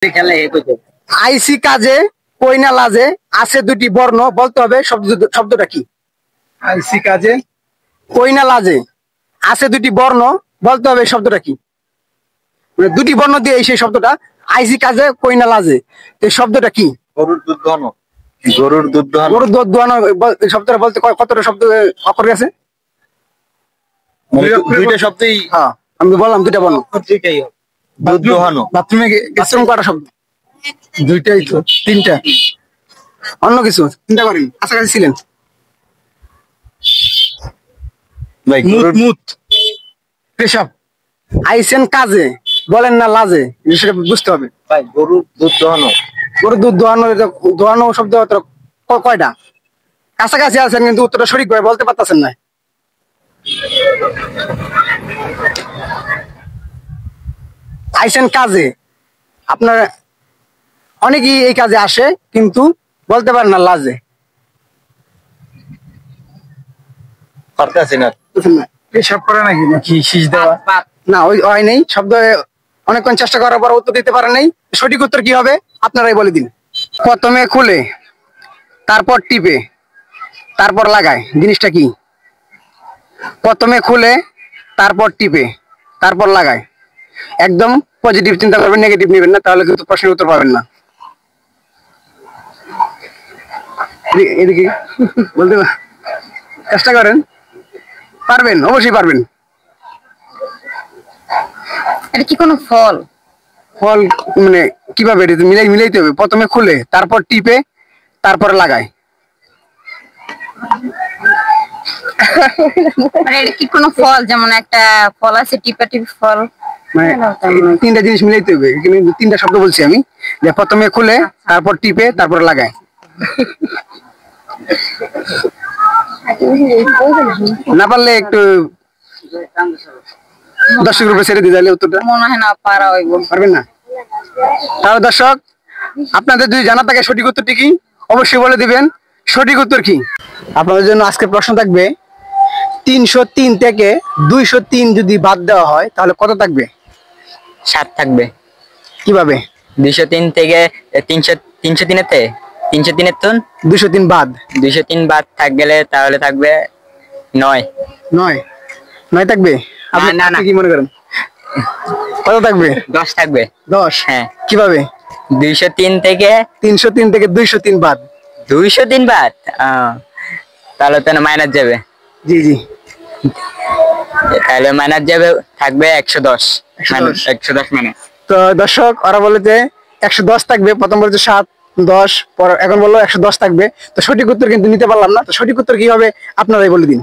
আইসি কাজে কইনা লাজে আছে দুটি বর্ণ বলতে হবে শব্দটা কি? আইসি কাজে কইনা লাজে আছে দুটি বর্ণ বলতে হবে শব্দটা কি? দুটি বর্ণ দিয়ে সেই শব্দটা আইসি কাজে কইনা লাজে এই শব্দটা কি? গরুর দুধ দোহানো। গরুর দুধ দোহানো। গরুর দুধ দোহানো শব্দটা বলতে কতটা শব্দ অক্ষর আছে? দুইটা শব্দই। হ্যাঁ আমি বললাম দুইটা বর্ণ। দুধ দোহানো। বাথরুমে গেছিলাম কয়টা শব্দ? দুইটাই তো। তিনটা। অন্য কিছু চিন্তা করেন, কাছাকাছি ছিলেন। মুত পেশাব। আইসেন কাজে বলেন না লাজে, সেটা বুঝতে হবে। ভাই গরুর দুধ দোহানো। গরুর দুধ দোহানো, দোহানো শব্দ কয়টা? কাছাকাছি আছেন কিন্তু উত্তরটা সঠিক ভাবে বলতে পারতেছেন না। আইসেন কাজে, আপনার অনেকেই এই কাজে আসে কিন্তু বলতে পারেন না লাজে। পেশাব করে নাকি শীষ দেওয়া? না, ওই হয় নেই শব্দ। অনেকক্ষণ চেষ্টা করার পর উত্তর দিতে পারেন নাই। সঠিক উত্তর কি হবে আপনারাই বলে দিন। প্রথমে খুলে তারপর টিপে তারপর লাগায়, জিনিসটা কি? প্রথমে খুলে তারপর টিপে তারপর লাগায়। একদম পজিটিভ চিন্তা করবেন, নেগেটিভ নেবেন না, তাহলে কিন্তু প্রশ্নের উত্তর পাবেন না। এদিকে বলতে চেষ্টা করেন, পারবেন, অবশ্যই পারবেন। এটা কি কোনো ফল? ফল মানে কিভাবে মিলাইতে হবে? প্রথমে খুলে তারপর টিপে তারপর লাগায়। মানে এটা কি কোনো ফল? যেমন একটা ফল আছে টিপা ফল, মানে তিনটা জিনিস মিলাইতে হবে। এখানে তিনটা শব্দ বলছি আমি, যে প্রথমে খুলে তারপর টিপে তারপর লাগায়। না পারলে একটু দর্শক রূপে ছেড়ে দিয়ে যাইলে উত্তরটা মনে হয় না পারা হইব। পারবেন না? তাহলে দর্শক, আপনাদের যদি জানা থাকে সঠিক উত্তরটি কি অবশ্যই বলে দিবেন। সঠিক উত্তর কি? আপনাদের জন্য আজকে প্রশ্ন থাকবে, 303 থেকে 203 যদি বাদ দেওয়া হয় তাহলে কত থাকবে? 7 থাকবে। কিভাবে? 203 থেকে 303-তে 203 বাদ 203 বাদ থাক গেলে তাহলে থাকবে 9 থাকবে। আপনি না, না। কি মনে করেন কত থাকবে? 10 থাকবে। 10? হ্যাঁ। কিভাবে? 303 থেকে 203 বাদ 203 বাদ, তাহলে তো মাইনাস যাবে। জি তাহলে মাইনাস যাবে, থাকবে 110। 110 মানে তো দর্শক, ওরা বলে যে 110 থাকবে। প্রথম বলছে 7, 10, এখন বললো 110 থাকবে। তো সঠিক উত্তর কিন্তু নিতে পারলাম না। তো সঠিক উত্তর কি হবে আপনারাই বলে দিন।